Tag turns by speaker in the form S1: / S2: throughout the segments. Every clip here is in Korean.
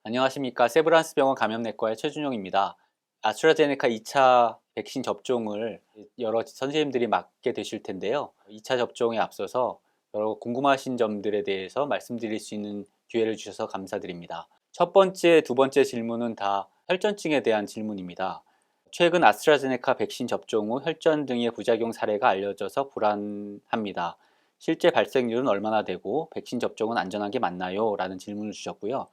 S1: 안녕하십니까. 세브란스 병원 감염내과의 최준용입니다. 아스트라제네카 2차 백신 접종을 여러 선생님들이 맡게 되실 텐데요. 2차 접종에 앞서서 여러 궁금하신 점들에 대해서 말씀드릴 수 있는 기회를 주셔서 감사드립니다. 첫 번째, 두 번째 질문은 다 혈전증에 대한 질문입니다. 최근 아스트라제네카 백신 접종 후 혈전 등의 부작용 사례가 알려져서 불안합니다. 실제 발생률은 얼마나 되고 백신 접종은 안전한 게 맞나요? 라는 질문을 주셨고요.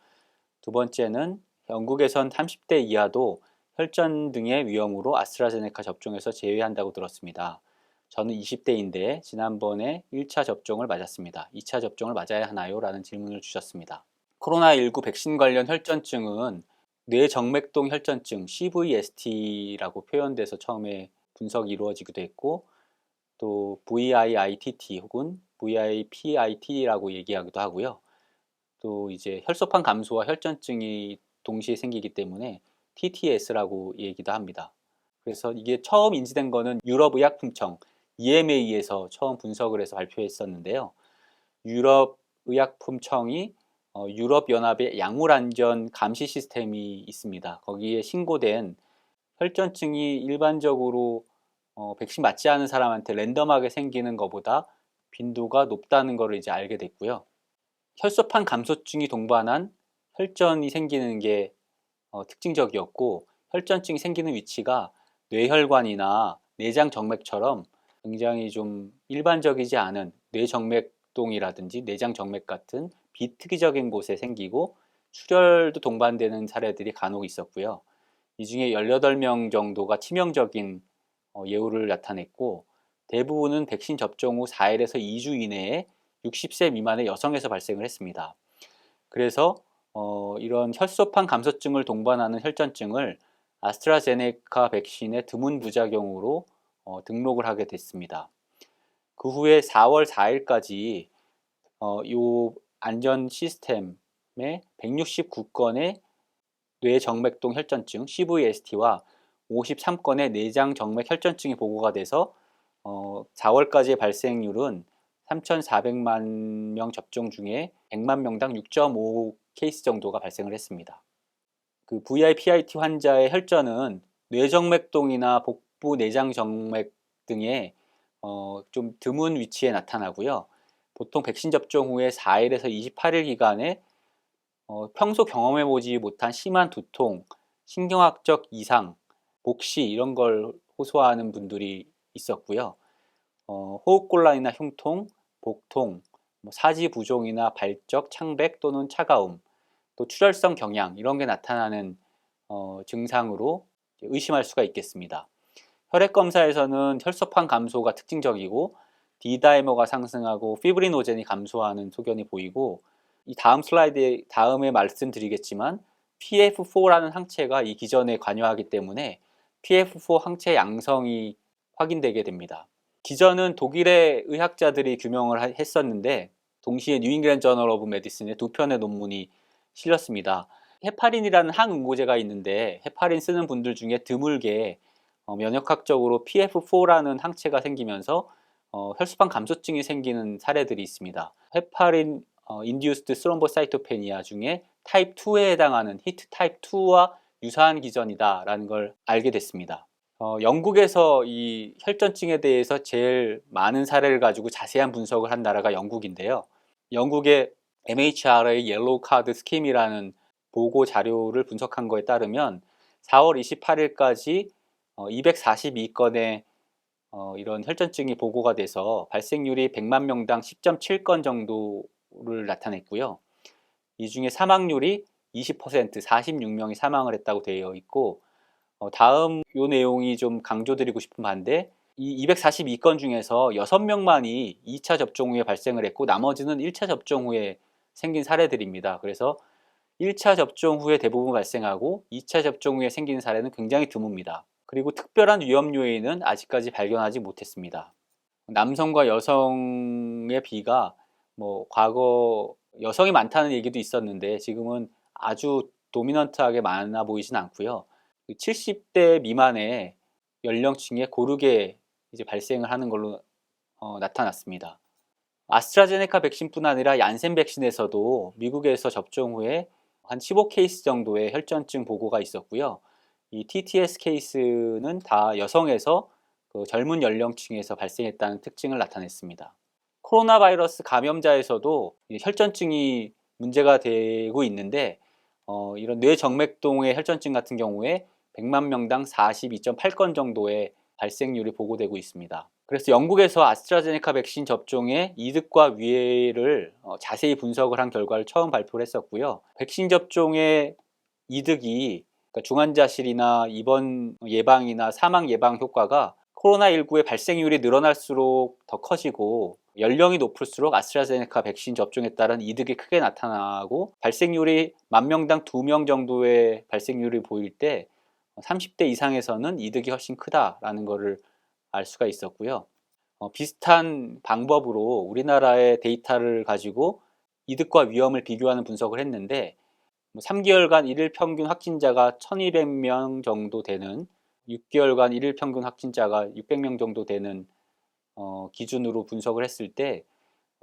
S1: 두 번째는 영국에선 30대 이하도 혈전 등의 위험으로 아스트라제네카 접종에서 제외한다고 들었습니다. 저는 20대인데 지난번에 1차 접종을 맞았습니다. 2차 접종을 맞아야 하나요? 라는 질문을 주셨습니다. 코로나19 백신 관련 혈전증은 뇌정맥동 혈전증 CVST라고 표현돼서 처음에 분석이 이루어지기도 했고, 또 VIITT 혹은 VIPIT라고 얘기하기도 하고요. 또 이제 혈소판 감소와 혈전증이 동시에 생기기 때문에 TTS라고 얘기도 합니다. 그래서 이게 처음 인지된 거는 유럽의약품청 EMA에서 처음 분석을 해서 발표했었는데요. 유럽의약품청이 유럽연합의 약물안전 감시 시스템이 있습니다. 거기에 신고된 혈전증이 일반적으로 백신 맞지 않은 사람한테 랜덤하게 생기는 것보다 빈도가 높다는 것을 이제 알게 됐고요. 혈소판 감소증이 동반한 혈전이 생기는 게 특징적이었고, 혈전증이 생기는 위치가 뇌혈관이나 내장정맥처럼 굉장히 좀 일반적이지 않은 뇌정맥동이라든지 내장정맥 같은 비특이적인 곳에 생기고 출혈도 동반되는 사례들이 간혹 있었고요. 이 중에 18명 정도가 치명적인 예후를 나타냈고, 대부분은 백신 접종 후 4일에서 2주 이내에 60세 미만의 여성에서 발생을 했습니다. 그래서 이런 혈소판 감소증을 동반하는 혈전증을 아스트라제네카 백신의 드문 부작용으로 등록을 하게 됐습니다. 그 후에 4월 4일까지 이 안전 시스템에 169건의 뇌정맥동 혈전증 CVST와 53건의 내장정맥 혈전증이 보고가 돼서 4월까지의 발생률은 3,400만 명 접종 중에 100만 명당 6.5 케이스 정도가 발생을 했습니다. 그 VIPIT 환자의 혈전은 뇌정맥동이나 복부 내장정맥 등의 좀 드문 위치에 나타나고요. 보통 백신 접종 후에 4일에서 28일 기간에 평소 경험해보지 못한 심한 두통, 신경학적 이상, 복시 이런 걸 호소하는 분들이 있었고요. 호흡곤란이나 흉통, 복통, 사지부종이나 발적, 창백 또는 차가움, 또 출혈성 경향 이런 게 나타나는 증상으로 의심할 수가 있겠습니다. 혈액 검사에서는 혈소판 감소가 특징적이고 D다이머가 상승하고 피브리노젠이 감소하는 소견이 보이고, 이 다음 슬라이드 다음에 말씀드리겠지만 PF4라는 항체가 이 기전에 관여하기 때문에 PF4 항체 양성이 확인되게 됩니다. 기전은 독일의 의학자들이 규명을 했었는데 동시에 뉴잉글랜드 저널 오브 메디슨에 2편의 논문이 실렸습니다. 헤파린이라는 항응고제가 있는데 헤파린 쓰는 분들 중에 드물게 면역학적으로 PF4라는 항체가 생기면서 혈소판 감소증이 생기는 사례들이 있습니다. 헤파린 인듀스드 스롬보사이토페니아 중에 타입 2에 해당하는 히트 타입 2와 유사한 기전이다라는 걸 알게 됐습니다. 영국에서 이 혈전증에 대해서 제일 많은 사례를 가지고 자세한 분석을 한 나라가 영국인데요. 영국의 MHRA 옐로우 카드 스킴이라는 보고 자료를 분석한 거에 따르면 4월 28일까지 242건의 이런 혈전증이 보고가 돼서 발생률이 100만 명당 10.7건 정도를 나타냈고요. 이 중에 사망률이 20%, 46명이 사망을 했다고 되어 있고, 다음 요 내용이 좀 강조드리고 싶은 반대, 이 242건 중에서 6명만이 2차 접종 후에 발생을 했고 나머지는 1차 접종 후에 생긴 사례들입니다. 그래서 1차 접종 후에 대부분 발생하고 2차 접종 후에 생기는 사례는 굉장히 드뭅니다. 그리고 특별한 위험 요인은 아직까지 발견하지 못했습니다. 남성과 여성의 비가 과거 여성이 많다는 얘기도 있었는데 지금은 아주 도미넌트하게 많아 보이진 않고요. 70대 미만의 연령층에 고르게 이제 발생을 하는 걸로 나타났습니다. 아스트라제네카 백신뿐 아니라 얀센 백신에서도 미국에서 접종 후에 한 15케이스 정도의 혈전증 보고가 있었고요. 이 TTS 케이스는 다 여성에서 그 젊은 연령층에서 발생했다는 특징을 나타냈습니다. 코로나 바이러스 감염자에서도 혈전증이 문제가 되고 있는데 이런 뇌정맥동의 혈전증 같은 경우에 100만 명당 42.8건 정도의 발생률이 보고되고 있습니다. 그래서 영국에서 아스트라제네카 백신 접종의 이득과 위해를 자세히 분석을 한 결과를 처음 발표를 했었고요. 백신 접종의 이득이 그러니까 중환자실이나 입원 예방이나 사망 예방 효과가 코로나19의 발생률이 늘어날수록 더 커지고 연령이 높을수록 아스트라제네카 백신 접종에 따른 이득이 크게 나타나고 발생률이 10,000명당 2명 정도의 발생률이 보일 때 30대 이상에서는 이득이 훨씬 크다라는 것을 알 수가 있었고요. 비슷한 방법으로 우리나라의 데이터를 가지고 이득과 위험을 비교하는 분석을 했는데 3개월간 일일 평균 확진자가 1200명 정도 되는 6개월간 일일 평균 확진자가 600명 정도 되는 기준으로 분석을 했을 때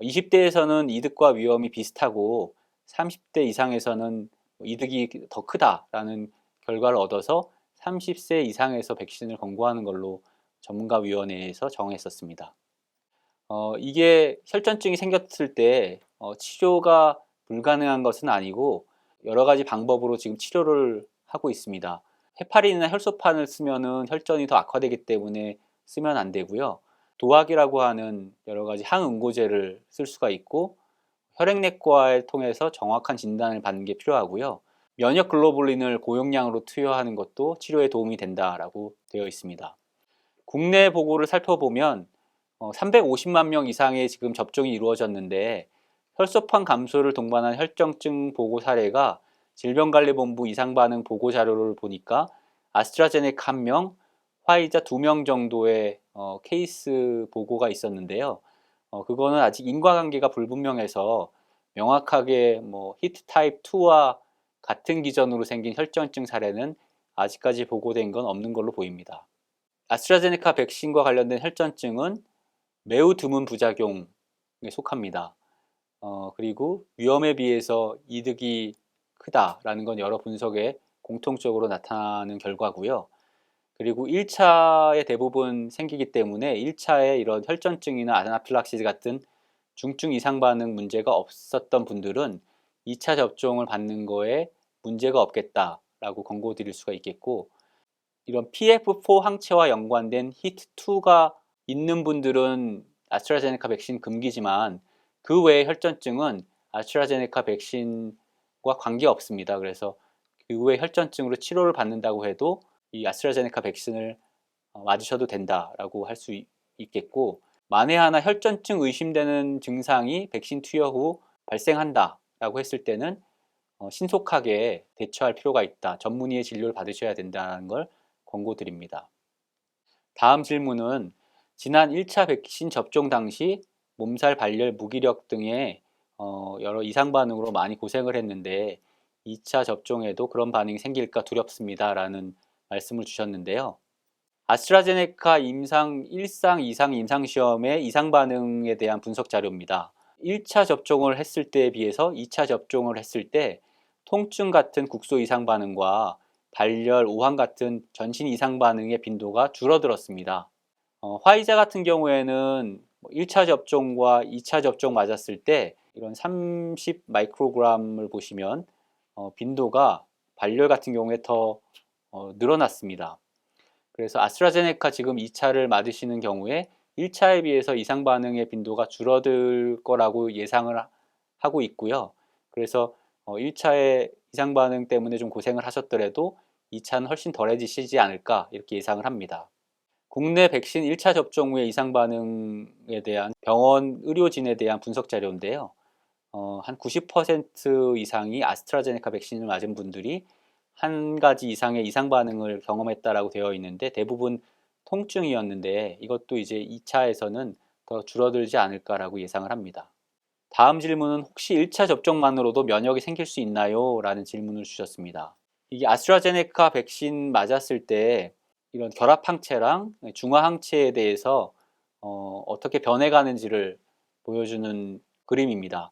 S1: 20대에서는 이득과 위험이 비슷하고 30대 이상에서는 이득이 더 크다라는 결과를 얻어서 30세 이상에서 백신을 권고하는 걸로 전문가위원회에서 정했었습니다. 이게 혈전증이 생겼을 때 치료가 불가능한 것은 아니고 여러 가지 방법으로 지금 치료를 하고 있습니다. 헤파린이나 혈소판을 쓰면은 혈전이 더 악화되기 때문에 쓰면 안 되고요. 도학이라고 하는 여러 가지 항응고제를 쓸 수가 있고 혈액내과를 통해서 정확한 진단을 받는 게 필요하고요. 면역 글로불린을 고용량으로 투여하는 것도 치료에 도움이 된다라고 되어 있습니다. 국내 보고를 살펴보면 350만 명 이상의 지금 접종이 이루어졌는데 혈소판 감소를 동반한 혈전증 보고 사례가 질병관리본부 이상반응 보고 자료를 보니까 아스트라제네카 1명, 화이자 2명 정도의 케이스 보고가 있었는데요. 그거는 아직 인과관계가 불분명해서 명확하게 히트 타입 2와 같은 기전으로 생긴 혈전증 사례는 아직까지 보고된 건 없는 걸로 보입니다. 아스트라제네카 백신과 관련된 혈전증은 매우 드문 부작용에 속합니다. 그리고 위험에 비해서 이득이 크다라는 건 여러 분석에 공통적으로 나타나는 결과고요. 그리고 1차에 대부분 생기기 때문에 1차에 이런 혈전증이나 아나필락시스 같은 중증 이상 반응 문제가 없었던 분들은 2차 접종을 받는 거에 문제가 없겠다라고 권고드릴 수가 있겠고 이런 PF4 항체와 연관된 히트2가 있는 분들은 아스트라제네카 백신 금기지만 그 외의 혈전증은 아스트라제네카 백신과 관계없습니다. 그래서 그 외의 혈전증으로 치료를 받는다고 해도 이 아스트라제네카 백신을 맞으셔도 된다라고 할 수 있겠고 만에 하나 혈전증 의심되는 증상이 백신 투여 후 발생한다라고 했을 때는 신속하게 대처할 필요가 있다. 전문의의 진료를 받으셔야 된다는 걸 권고드립니다. 다음 질문은 지난 1차 백신 접종 당시 몸살, 발열, 무기력 등의 여러 이상 반응으로 많이 고생을 했는데 2차 접종에도 그런 반응이 생길까 두렵습니다. 라는 말씀을 주셨는데요. 아스트라제네카 임상 1상, 2상 임상시험의 이상 반응에 대한 분석 자료입니다. 1차 접종을 했을 때에 비해서 2차 접종을 했을 때 통증 같은 국소 이상 반응과 발열, 오한 같은 전신 이상 반응의 빈도가 줄어들었습니다. 화이자 같은 경우에는 1차 접종과 2차 접종 맞았을 때 이런 30 마이크로그램을 보시면 빈도가 발열 같은 경우에 더 늘어났습니다. 그래서 아스트라제네카 지금 2차를 맞으시는 경우에 1차에 비해서 이상 반응의 빈도가 줄어들 거라고 예상을 하고 있고요. 그래서 1차의 이상 반응 때문에 좀 고생을 하셨더라도 2차는 훨씬 덜해지시지 않을까 이렇게 예상을 합니다. 국내 백신 1차 접종 후의 이상 반응에 대한 병원 의료진에 대한 분석 자료인데요. 한 90% 이상이 아스트라제네카 백신을 맞은 분들이 한 가지 이상의 이상 반응을 경험했다라고 되어 있는데 대부분 통증이었는데 이것도 이제 2차에서는 더 줄어들지 않을까라고 예상을 합니다. 다음 질문은 혹시 1차 접종만으로도 면역이 생길 수 있나요? 라는 질문을 주셨습니다. 이게 아스트라제네카 백신 맞았을 때 이런 결합항체랑 중화항체에 대해서 어떻게 변해가는지를 보여주는 그림입니다.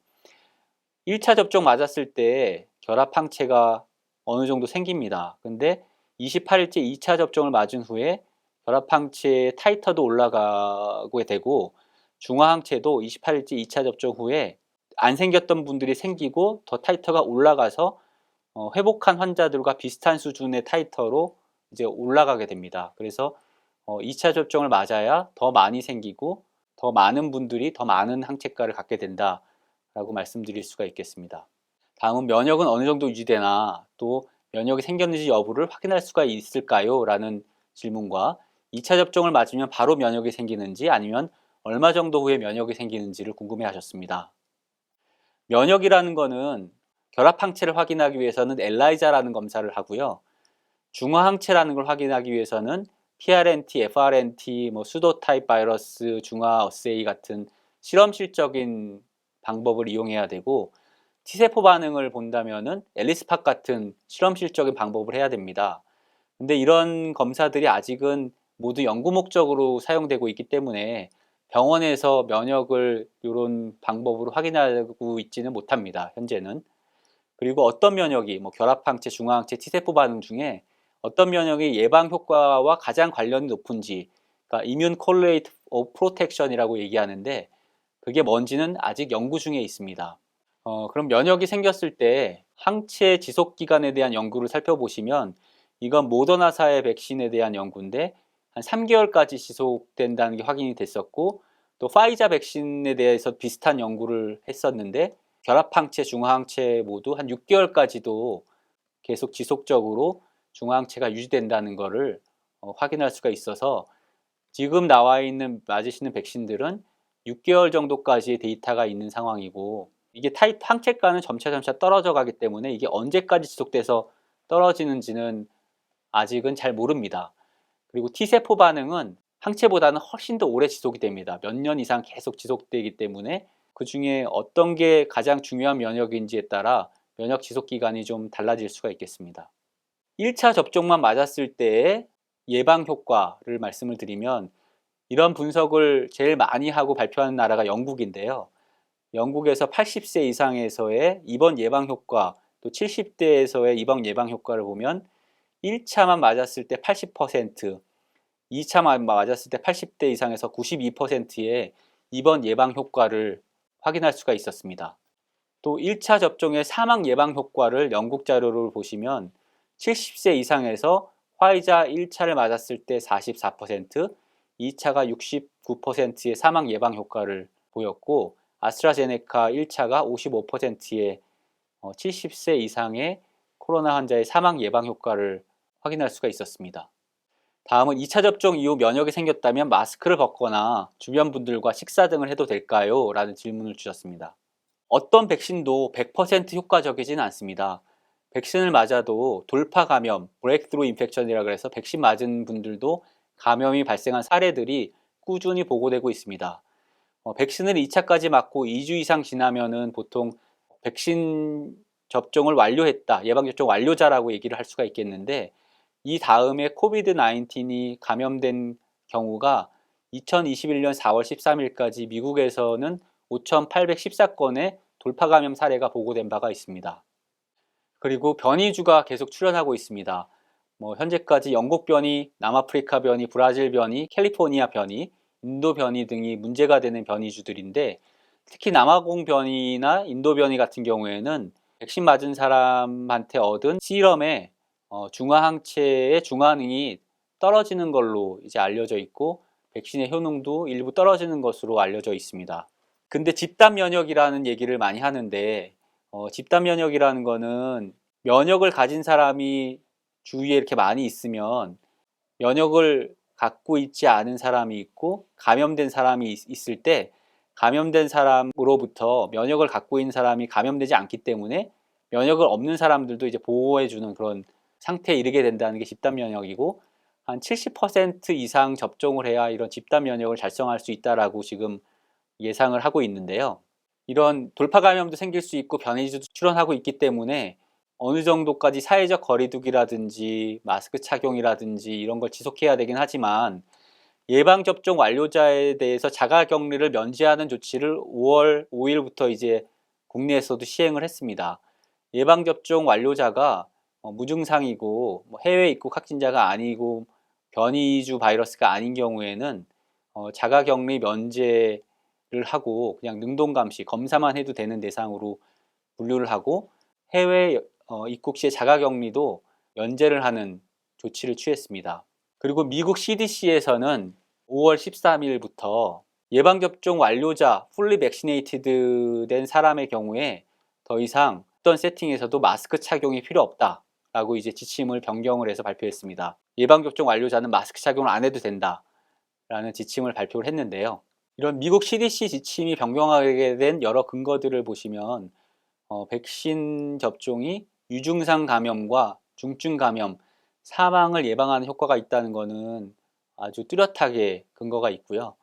S1: 1차 접종 맞았을 때 결합 항체가 어느 정도 생깁니다. 근데 28일째 2차 접종을 맞은 후에 결합 항체의 타이터도 올라가게 되고 중화 항체도 28일째 2차 접종 후에 안 생겼던 분들이 생기고 더 타이터가 올라가서 회복한 환자들과 비슷한 수준의 타이터로 이제 올라가게 됩니다. 그래서 2차 접종을 맞아야 더 많이 생기고 더 많은 분들이 더 많은 항체가를 갖게 된다라고 말씀드릴 수가 있겠습니다. 다음은 면역은 어느 정도 유지되나 또 면역이 생겼는지 여부를 확인할 수가 있을까요? 라는 질문과 2차 접종을 맞으면 바로 면역이 생기는지 아니면 얼마 정도 후에 면역이 생기는지를 궁금해 하셨습니다. 면역이라는 거는 결합 항체를 확인하기 위해서는 엘라이자라는 검사를 하고요. 중화 항체라는 걸 확인하기 위해서는 PRNT, FRNT, 수도타입 바이러스 중화 어세이 같은 실험실적인 방법을 이용해야 되고 T세포 반응을 본다면은 앨리스팍 같은 실험실적인 방법을 해야 됩니다. 근데 이런 검사들이 아직은 모두 연구 목적으로 사용되고 있기 때문에 병원에서 면역을 이런 방법으로 확인하고 있지는 못합니다. 현재는. 그리고 어떤 면역이 결합항체, 중화항체, T세포 반응 중에 어떤 면역이 예방 효과와 가장 관련이 높은지, 그러니까 Immune Correlate of Protection이라고 얘기하는데 그게 뭔지는 아직 연구 중에 있습니다. 그럼 면역이 생겼을 때 항체 지속 기간에 대한 연구를 살펴보시면 이건 모더나사의 백신에 대한 연구인데 한 3개월까지 지속된다는 게 확인이 됐었고 또 파이자 백신에 대해서 비슷한 연구를 했었는데 결합항체, 중화항체 모두 한 6개월까지도 계속 지속적으로 중화항체가 유지된다는 것을 확인할 수가 있어서 지금 나와 있는 맞으시는 백신들은 6개월 정도까지의 데이터가 있는 상황이고 이게 항체가는 점차 떨어져 가기 때문에 이게 언제까지 지속돼서 떨어지는지는 아직은 잘 모릅니다. 그리고 T세포 반응은 항체보다는 훨씬 더 오래 지속이 됩니다. 몇 년 이상 계속 지속되기 때문에 그 중에 어떤 게 가장 중요한 면역인지에 따라 면역 지속 기간이 좀 달라질 수가 있겠습니다. 1차 접종만 맞았을 때의 예방 효과를 말씀을 드리면 이런 분석을 제일 많이 하고 발표하는 나라가 영국인데요. 영국에서 80세 이상에서의 입원 예방 효과, 또 70대에서의 입원 예방 효과를 보면 1차만 맞았을 때 80%, 2차만 맞았을 때 80대 이상에서 92%의 입원 예방 효과를 확인할 수가 있었습니다. 또 1차 접종의 사망 예방 효과를 영국 자료를 보시면 70세 이상에서 화이자 1차를 맞았을 때 44%, 2차가 69%의 사망 예방 효과를 보였고 아스트라제네카 1차가 55%의 70세 이상의 코로나 환자의 사망 예방 효과를 확인할 수가 있었습니다. 다음은 2차 접종 이후 면역이 생겼다면 마스크를 벗거나 주변 분들과 식사 등을 해도 될까요? 라는 질문을 주셨습니다. 어떤 백신도 100% 효과적이진 않습니다. 백신을 맞아도 돌파 감염, 브레이크스루 인펙션이라고 해서 백신 맞은 분들도 감염이 발생한 사례들이 꾸준히 보고되고 있습니다. 백신을 2차까지 맞고 2주 이상 지나면은 보통 백신 접종을 완료했다, 예방접종 완료자라고 얘기를 할 수가 있겠는데 이 다음에 코비드-19이 감염된 경우가 2021년 4월 13일까지 미국에서는 5,814건의 돌파 감염 사례가 보고된 바가 있습니다. 그리고 변이주가 계속 출현하고 있습니다. 현재까지 영국 변이, 남아프리카 변이, 브라질 변이, 캘리포니아 변이, 인도 변이 등이 문제가 되는 변이주들인데 특히 남아공 변이나 인도 변이 같은 경우에는 백신 맞은 사람한테 얻은 시럼의 중화항체의 중화능이 떨어지는 걸로 이제 알려져 있고 백신의 효능도 일부 떨어지는 것으로 알려져 있습니다. 근데 집단 면역이라는 얘기를 많이 하는데 집단 면역이라는 거는 면역을 가진 사람이 주위에 이렇게 많이 있으면 면역을 갖고 있지 않은 사람이 있고 감염된 사람이 있을 때 감염된 사람으로부터 면역을 갖고 있는 사람이 감염되지 않기 때문에 면역을 없는 사람들도 이제 보호해주는 그런 상태에 이르게 된다는 게 집단 면역이고 한 70% 이상 접종을 해야 이런 집단 면역을 달성할 수 있다라고 지금 예상을 하고 있는데요. 이런 돌파 감염도 생길 수 있고 변이주도 출현하고 있기 때문에 어느 정도까지 사회적 거리두기라든지 마스크 착용이라든지 이런 걸 지속해야 되긴 하지만 예방접종 완료자에 대해서 자가격리를 면제하는 조치를 5월 5일부터 이제 국내에서도 시행을 했습니다. 예방접종 완료자가 무증상이고 해외 입국 확진자가 아니고 변이주 바이러스가 아닌 경우에는 자가격리 면제를 하고 그냥 능동감시 검사만 해도 되는 대상으로 분류를 하고 해외 입국 시에 자가격리도 면제를 하는 조치를 취했습니다. 그리고 미국 CDC에서는 5월 13일부터 예방접종 완료자, fully vaccinated 된 사람의 경우에 더 이상 어떤 세팅에서도 마스크 착용이 필요 없다라고 이제 지침을 변경을 해서 발표했습니다. 예방접종 완료자는 마스크 착용을 안 해도 된다라는 지침을 발표를 했는데요. 이런 미국 CDC 지침이 변경하게 된 여러 근거들을 보시면 백신 접종이 유증상 감염과 중증 감염, 사망을 예방하는 효과가 있다는 것은 아주 뚜렷하게 근거가 있고요.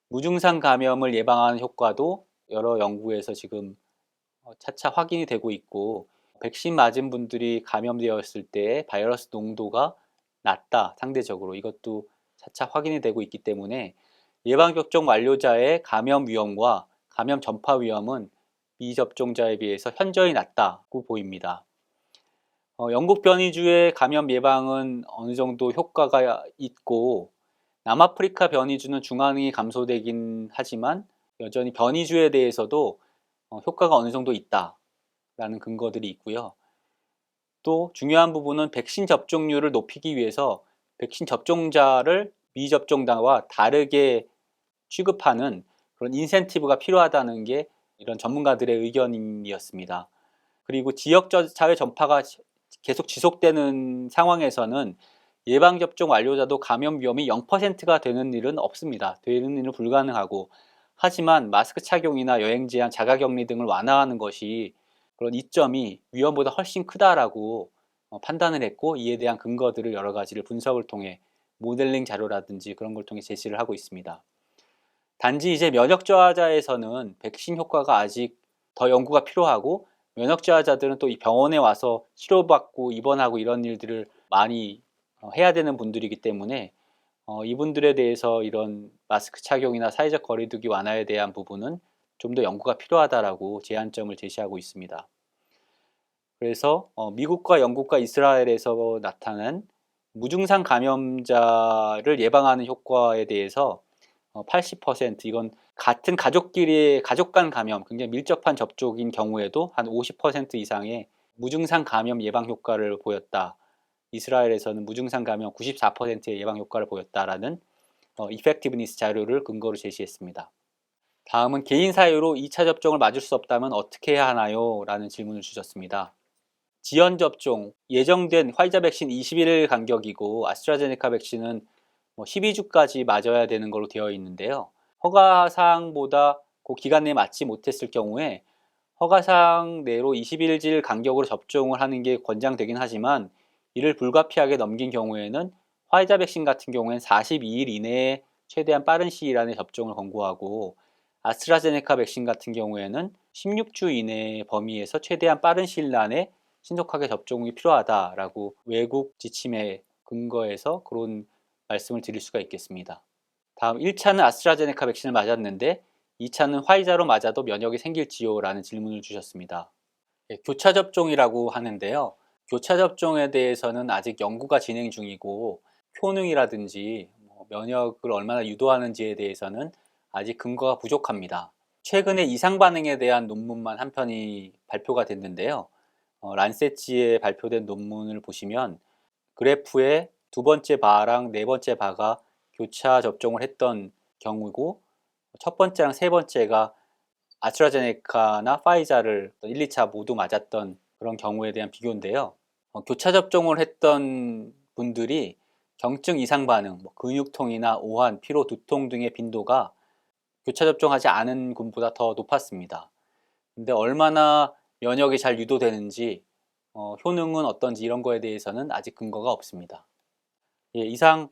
S1: 무증상 감염을 예방하는 효과도 여러 연구에서 지금 차차 확인이 되고 있고 백신 맞은 분들이 감염되었을 때 바이러스 농도가 낮다, 상대적으로 이것도 차차 확인이 되고 있기 때문에 예방접종 완료자의 감염 위험과 감염 전파 위험은 미접종자에 비해서 현저히 낮다고 보입니다. 영국 변이주의 감염 예방은 어느 정도 효과가 있고 남아프리카 변이주는 중환이 감소되긴 하지만 여전히 변이주에 대해서도 효과가 어느 정도 있다라는 근거들이 있고요. 또 중요한 부분은 백신 접종률을 높이기 위해서 백신 접종자를 미접종자와 다르게 취급하는 그런 인센티브가 필요하다는 게 이런 전문가들의 의견이었습니다. 그리고 지역사회 전파가 계속 지속되는 상황에서는 예방접종 완료자도 감염 위험이 0%가 되는 일은 없습니다. 되는 일은 불가능하고 하지만 마스크 착용이나 여행 제한, 자가격리 등을 완화하는 것이 그런 이점이 위험보다 훨씬 크다라고 판단을 했고 이에 대한 근거들을 여러 가지를 분석을 통해 모델링 자료라든지 그런 걸 통해 제시를 하고 있습니다. 단지 이제 면역 저하자에서는 백신 효과가 아직 더 연구가 필요하고 면역 저하자들은 또 이 병원에 와서 치료받고 입원하고 이런 일들을 많이 해야 되는 분들이기 때문에 이분들에 대해서 이런 마스크 착용이나 사회적 거리두기 완화에 대한 부분은 좀 더 연구가 필요하다라고 제한점을 제시하고 있습니다. 그래서 미국과 영국과 이스라엘에서 나타난 무증상 감염자를 예방하는 효과에 대해서 80% 이건 같은 가족끼리의 가족 간 감염, 굉장히 밀접한 접촉인 경우에도 한 50% 이상의 무증상 감염 예방 효과를 보였다. 이스라엘에서는 무증상 감염 94%의 예방 효과를 보였다라는 이펙티브니스 자료를 근거로 제시했습니다. 다음은 개인 사유로 2차 접종을 맞을 수 없다면 어떻게 해야 하나요? 라는 질문을 주셨습니다. 지연 접종, 예정된 화이자 백신 21일 간격이고 아스트라제네카 백신은 12주까지 맞아야 되는 걸로 되어 있는데요. 허가사항보다 그 기간 내에 맞지 못했을 경우에 허가사항 내로 21일 간격으로 접종을 하는 게 권장되긴 하지만 이를 불가피하게 넘긴 경우에는 화이자 백신 같은 경우에는 42일 이내에 최대한 빠른 시일 안에 접종을 권고하고 아스트라제네카 백신 같은 경우에는 16주 이내 범위에서 최대한 빠른 시일 안에 신속하게 접종이 필요하다라고 외국 지침에 근거해서 그런 말씀을 드릴 수가 있겠습니다. 다음 1차는 아스트라제네카 백신을 맞았는데 2차는 화이자로 맞아도 면역이 생길지요? 라는 질문을 주셨습니다. 교차 접종이라고 하는데요. 교차 접종에 대해서는 아직 연구가 진행 중이고 효능이라든지 면역을 얼마나 유도하는지에 대해서는 아직 근거가 부족합니다. 최근에 이상 반응에 대한 논문만 한 편이 발표가 됐는데요. 란세치에 발표된 논문을 보시면 그래프에 두 번째 바랑 네 번째 바가 교차 접종을 했던 경우고 첫 번째랑 세 번째가 아스트라제네카나 파이자를 1, 2차 모두 맞았던 그런 경우에 대한 비교인데요. 교차 접종을 했던 분들이 경증 이상 반응, 근육통이나 오한, 피로, 두통 등의 빈도가 교차 접종하지 않은 군보다 더 높았습니다. 근데 얼마나 면역이 잘 유도되는지, 효능은 어떤지 이런 거에 대해서는 아직 근거가 없습니다. 예, 이상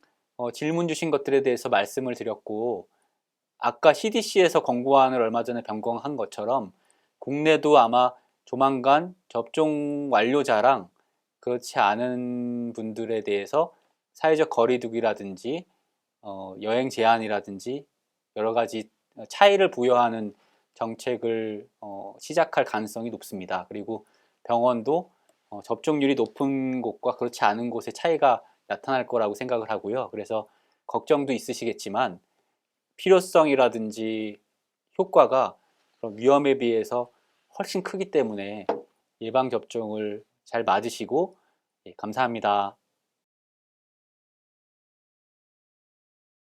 S1: 질문 주신 것들에 대해서 말씀을 드렸고 아까 CDC에서 권고안을 얼마 전에 변경한 것처럼 국내도 아마 조만간 접종 완료자랑 그렇지 않은 분들에 대해서 사회적 거리두기라든지 여행 제한이라든지 여러 가지 차이를 부여하는 정책을 시작할 가능성이 높습니다. 그리고 병원도 접종률이 높은 곳과 그렇지 않은 곳의 차이가 나타날 거라고 생각을 하고요. 그래서 걱정도 있으시겠지만 필요성이라든지 효과가 그런 위험에 비해서 훨씬 크기 때문에 예방접종을 잘 맞으시고, 예, 감사합니다.